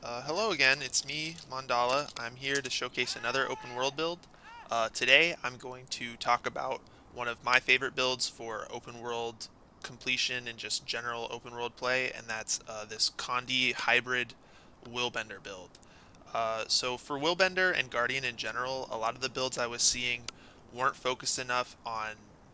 Hello again, it's me, Mandala. I'm here to showcase another open world build. Today I'm going to talk about one of my favorite builds for open world completion and just general open world play, and that's this Condi hybrid Willbender build. So for Willbender and Guardian in general, a lot of the builds I was seeing weren't focused enough on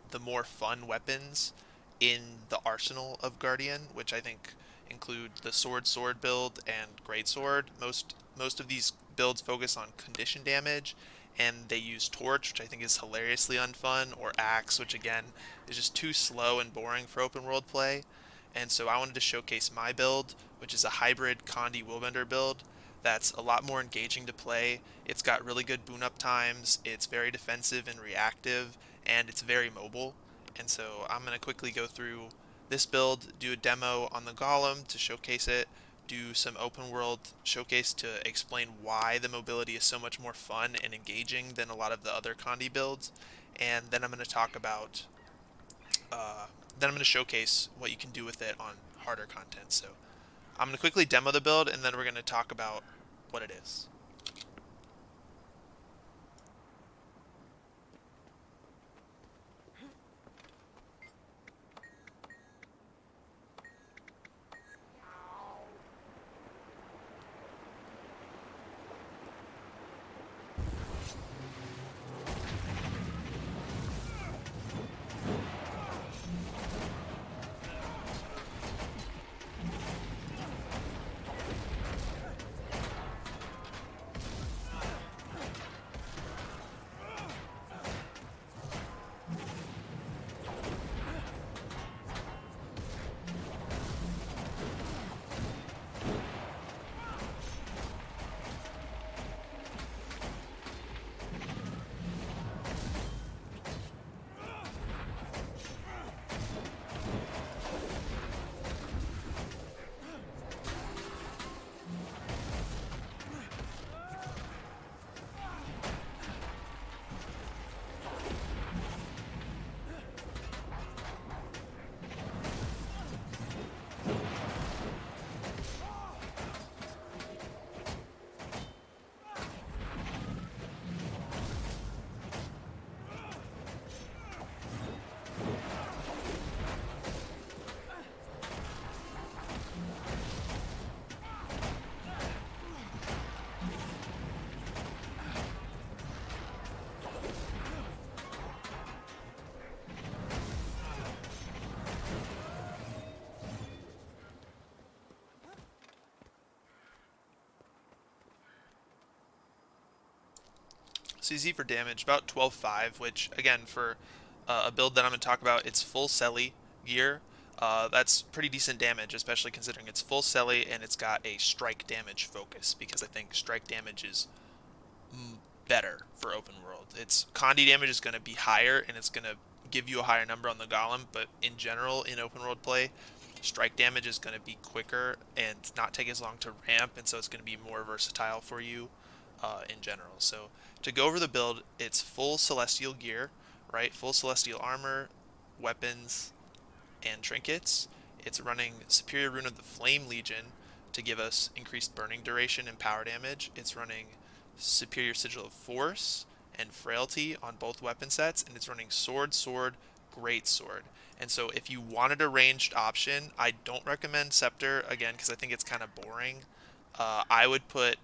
the more fun weapons in the arsenal of Guardian, which I think include the sword build and greatsword. Most of these builds focus on condition damage, and they use torch, which I think is hilariously unfun, or axe, which again is just too slow and boring for open world play. And so I wanted to showcase my build, which is a hybrid Condi Willbender build that's a lot more engaging to play. It's got really good boon up times, it's very defensive and reactive, and it's very mobile. And so I'm going to quickly go through this build, do a demo on the Golem to showcase it, do some open world showcase to explain why the mobility is so much more fun and engaging than a lot of the other Condi builds, and then I'm going to talk about, then I'm going to showcase what you can do with it on harder content. So I'm going to quickly demo the build, and then we're going to talk about what it is. CZ for damage, about 12.5, which, again, for a build that I'm going to talk about, it's full Selly gear. That's pretty decent damage, especially considering it's full Selly and it's got a strike damage focus, because I think strike damage is better for open world. Its Condi damage is going to be higher and it's going to give you a higher number on the Golem, but in general, in open world play, strike damage is going to be quicker and not take as long to ramp, and so it's going to be more versatile for you in general. So to go over the build, it's full Celestial gear, right? Full Celestial armor, weapons, and trinkets. It's running Superior Rune of the Flame Legion to give us increased burning duration and power damage. It's running Superior Sigil of Force and Frailty on both weapon sets, and it's running Sword, Great Sword. And so if you wanted a ranged option, I don't recommend Scepter, again, because I think it's kind of boring. I would put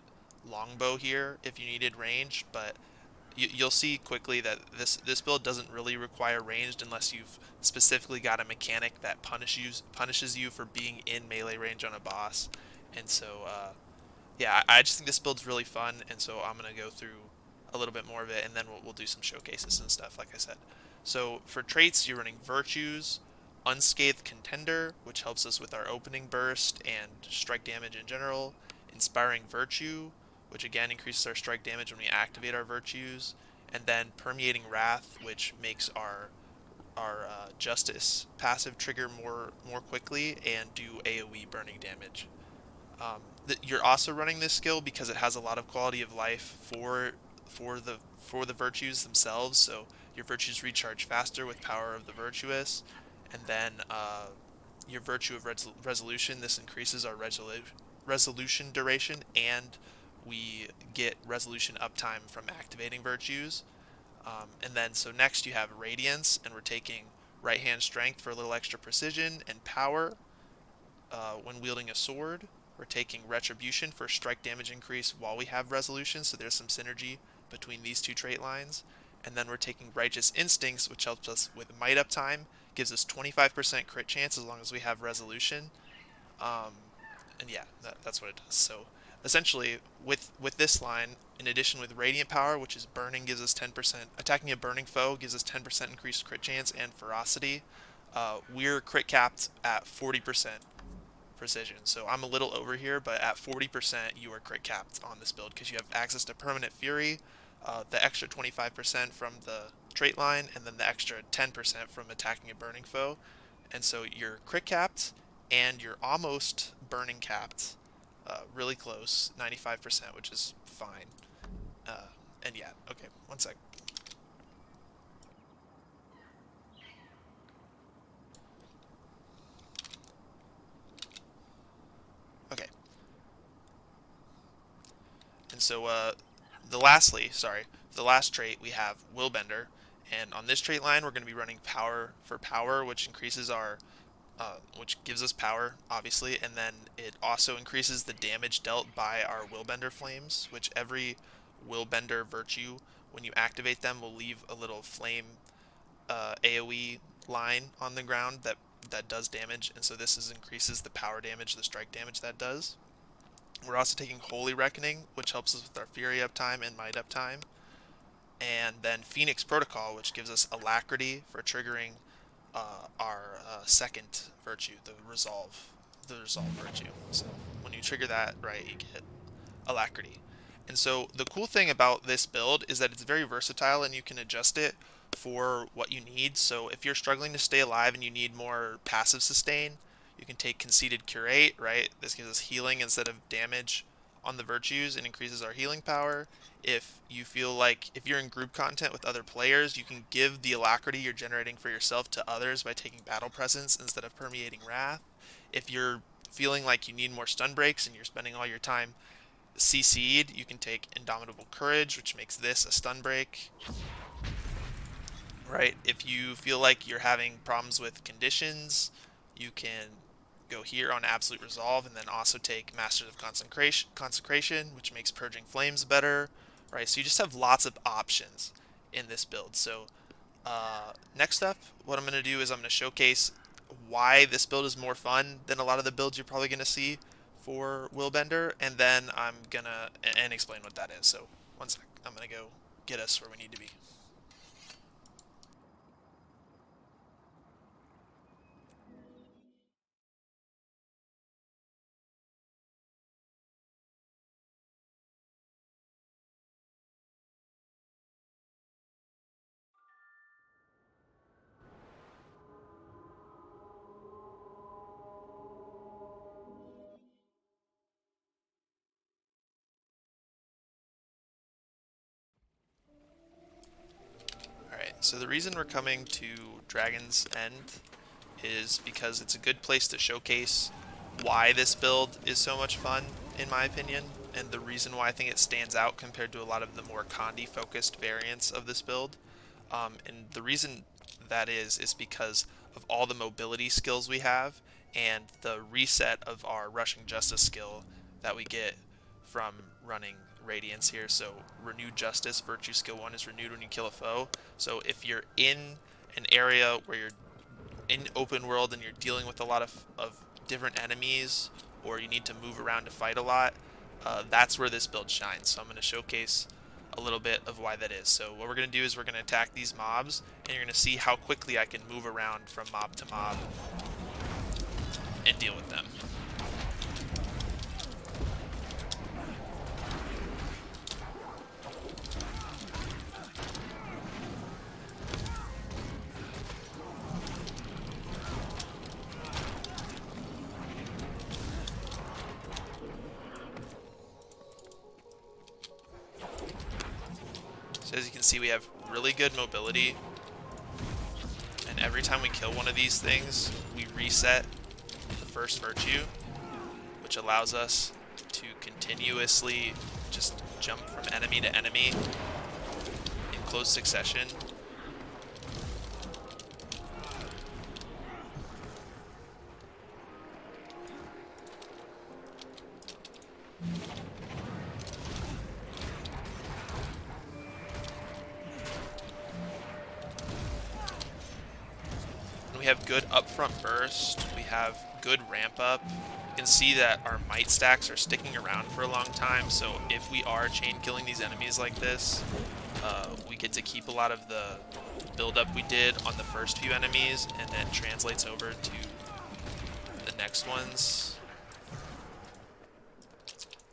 Longbow here if you needed range, but you'll see quickly that this build doesn't really require ranged unless you've specifically got a mechanic that punishes you for being in melee range on a boss. And so yeah, I just think this build's really fun, and so I'm gonna go through a little bit more of it, and then we'll do some showcases and stuff, like I said. So for traits, you're running Virtues, Unscathed Contender, which helps us with our opening burst and strike damage in general, Inspiring Virtue, which again increases our strike damage when we activate our virtues, and then Permeating Wrath, which makes our Justice passive trigger more quickly and do AoE burning damage. You're also running this skill because it has a lot of quality of life for the virtues themselves. So your virtues recharge faster with Power of the Virtuous, and then your Virtue of Resolution. This increases our resolution duration, and we get resolution uptime from activating virtues. And then so next you have Radiance, and we're taking right hand strength for a little extra precision and power when wielding a sword. We're taking Retribution for strike damage increase while we have resolution, so there's some synergy between these two trait lines. And then we're taking Righteous Instincts, which helps us with might uptime, gives us 25% crit chance as long as we have resolution. Um, and yeah, that's what it does. So essentially, with this line, in addition with Radiant Power, which is burning, gives us 10%. Attacking a burning foe gives us 10% increased crit chance and ferocity. We're crit capped at 40% precision. So I'm a little over here, but at 40% you are crit capped on this build because you have access to Permanent Fury, the extra 25% from the trait line, and then the extra 10% from attacking a burning foe. And so you're crit capped and you're almost burning capped, really close, 95%, which is fine. And yeah, okay, one sec. Okay, and so the last trait we have Willbender, and on this trait line we're going to be running power for power, which increases our which gives us power, obviously, and then it also increases the damage dealt by our Willbender flames, which every Willbender virtue, when you activate them, will leave a little flame AoE line on the ground that does damage, and so increases the power damage, the strike damage that does. We're also taking Holy Reckoning, which helps us with our Fury uptime and Might uptime, and then Phoenix Protocol, which gives us Alacrity for triggering our second virtue, the resolve virtue. So when you trigger that, right, you get Alacrity. And so the cool thing about this build is that it's very versatile and you can adjust it for what you need. So if you're struggling to stay alive and you need more passive sustain, you can take Conceited Curate, right? This gives us healing instead of damage on the virtues and increases our healing power. If you feel like if you're in group content with other players, you can give the alacrity you're generating for yourself to others by taking Battle Presence instead of Permeating Wrath. If you're feeling like you need more stun breaks and you're spending all your time CC'd, you can take Indomitable Courage, which makes this a stun break. Right? If you feel like you're having problems with conditions, you can go here on Absolute Resolve and then also take Masters of Consecration, which makes Purging Flames better. Right? So you just have lots of options in this build. So next up, what I'm going to do is I'm going to showcase why this build is more fun than a lot of the builds you're probably going to see for Willbender, and then I'm going to and explain what that is. So one sec, I'm going to go get us where we need to be. Alright, so the reason we're coming to Dragon's End is because it's a good place to showcase why this build is so much fun, in my opinion, and the reason why I think it stands out compared to a lot of the more condi-focused variants of this build. And the reason that is because of all the mobility skills we have and the reset of our Rushing Justice skill that we get from running Radiance here. So Renewed Justice, Virtue Skill 1 is renewed when you kill a foe. So if you're in an area where you're in open world and you're dealing with a lot of different enemies, or you need to move around to fight a lot, that's where this build shines. So I'm going to showcase a little bit of why that is. So what we're going to do is we're going to attack these mobs, and you're going to see how quickly I can move around from mob to mob and deal with them. So as you can see, we have really good mobility, and every time we kill one of these things, we reset the first virtue, which allows us to continuously just jump from enemy to enemy in close succession. We have good upfront burst, we have good ramp up. You can see that our might stacks are sticking around for a long time, so if we are chain killing these enemies like this, we get to keep a lot of the build up we did on the first few enemies, and then translates over to the next ones.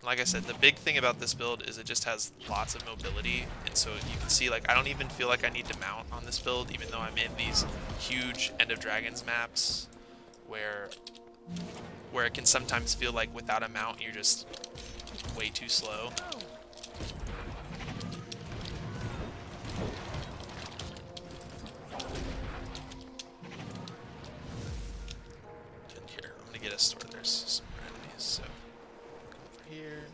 Like I said, the big thing about this build is it just has lots of mobility, and so you can see, like, I don't even feel like I need to mount on this build, even though I'm in these huge End of Dragons maps where it can sometimes feel like without a mount you're just way too slow. And here, I'm gonna get a sword. There's some enemies, so come over here.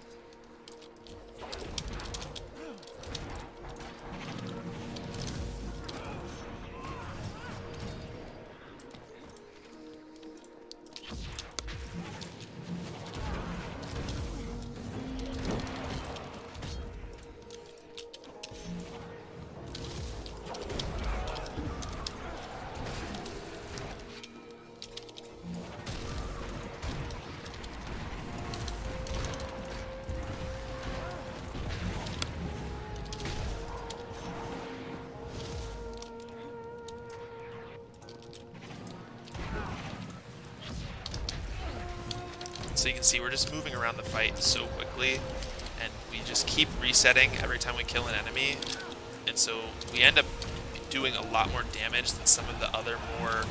So you can see we're just moving around the fight so quickly, and we just keep resetting every time we kill an enemy, and so we end up doing a lot more damage than some of the other more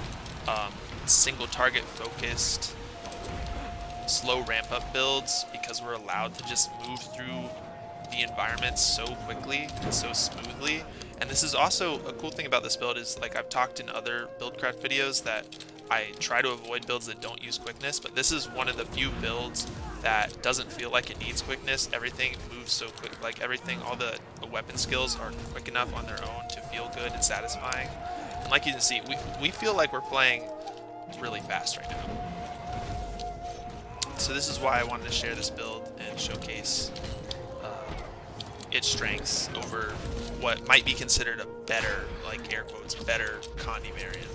single target focused slow ramp up builds, because we're allowed to just move through the environment so quickly and so smoothly. And this is also a cool thing about this build is, like, I've talked in other buildcraft videos that I try to avoid builds that don't use quickness, but this is one of the few builds that doesn't feel like it needs quickness. Everything moves so quick, like everything, all the weapon skills are quick enough on their own to feel good and satisfying. And like you can see, we feel like we're playing really fast right now. So this is why I wanted to share this build and showcase its strengths over what might be considered a better, like air quotes, better Condi variant.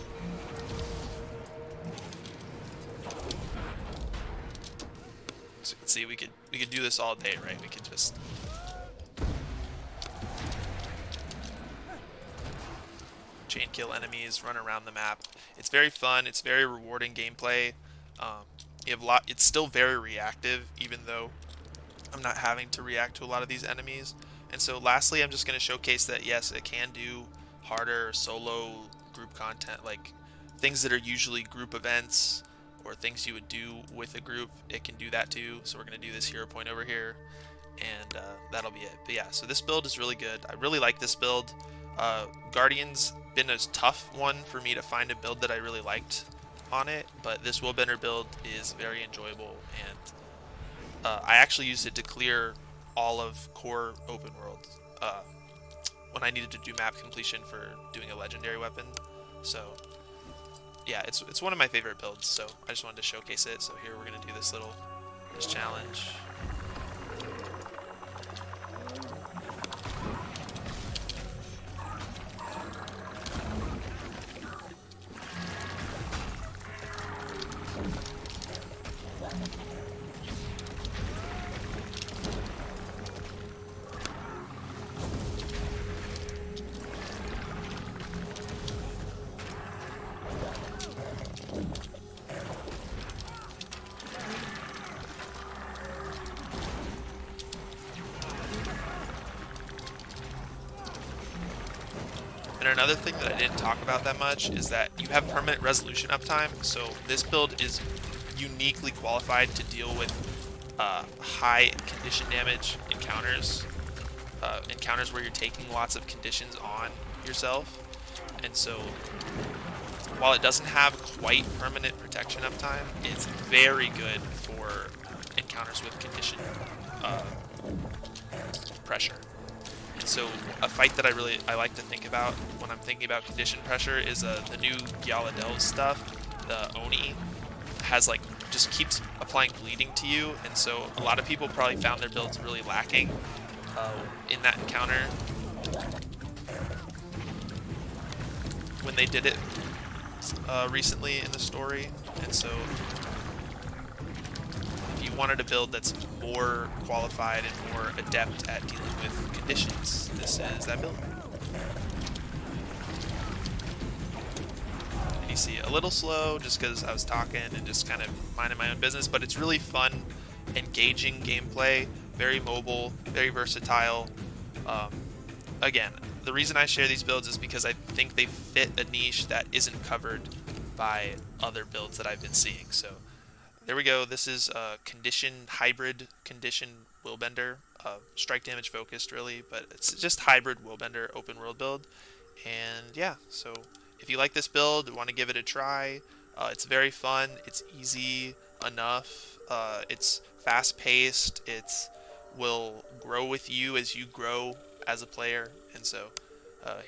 So you can see we could do this all day, right? We could just chain kill enemies, run around the map. It's very fun. It's very rewarding gameplay. You have it's still very reactive, even though I'm not having to react to a lot of these enemies. And so lastly, I'm just going to showcase that yes, it can do harder solo group content, like things that are usually group events or things you would do with a group. It can do that too. So we're going to do this hero point over here, and that'll be it. But yeah, so this build is really good. I really like this build. Guardian's been a tough one for me to find a build that I really liked on it, but this Willbender build is very enjoyable, and I actually used it to clear all of core open world when I needed to do map completion for doing a legendary weapon. So yeah, it's one of my favorite builds, so I just wanted to showcase it. So here we're going to do this challenge. And another thing that I didn't talk about that much is that you have permanent resolution uptime, so this build is uniquely qualified to deal with high condition damage encounters, encounters where you're taking lots of conditions on yourself. And so while it doesn't have quite permanent protection uptime, it's very good for encounters with condition uh, pressure. And so a fight that I like to think about when I'm thinking about condition pressure is the new Gyaladel stuff. The Oni has like just keeps applying bleeding to you, and so a lot of people probably found their builds really lacking in that encounter when they did it recently in the story. And so if you wanted a build that's more qualified and more adept at dealing with conditions, this is that build. And you see a little slow just because I was talking and just kind of minding my own business, but it's really fun, engaging gameplay, very mobile, very versatile. Again, the reason I share these builds is because I think they fit a niche that isn't covered by other builds that I've been seeing. So there we go. This is a hybrid condition Willbender, strike damage focused really, but it's just hybrid Willbender open world build. And yeah, so if you like this build, want to give it a try, it's very fun, it's easy enough, it's fast paced, it's will grow with you as you grow as a player, and so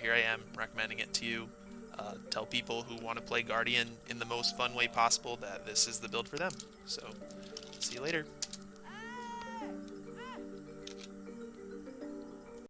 here I am recommending it to you. Tell people who want to play Guardian in the most fun way possible that this is the build for them. So, see you later.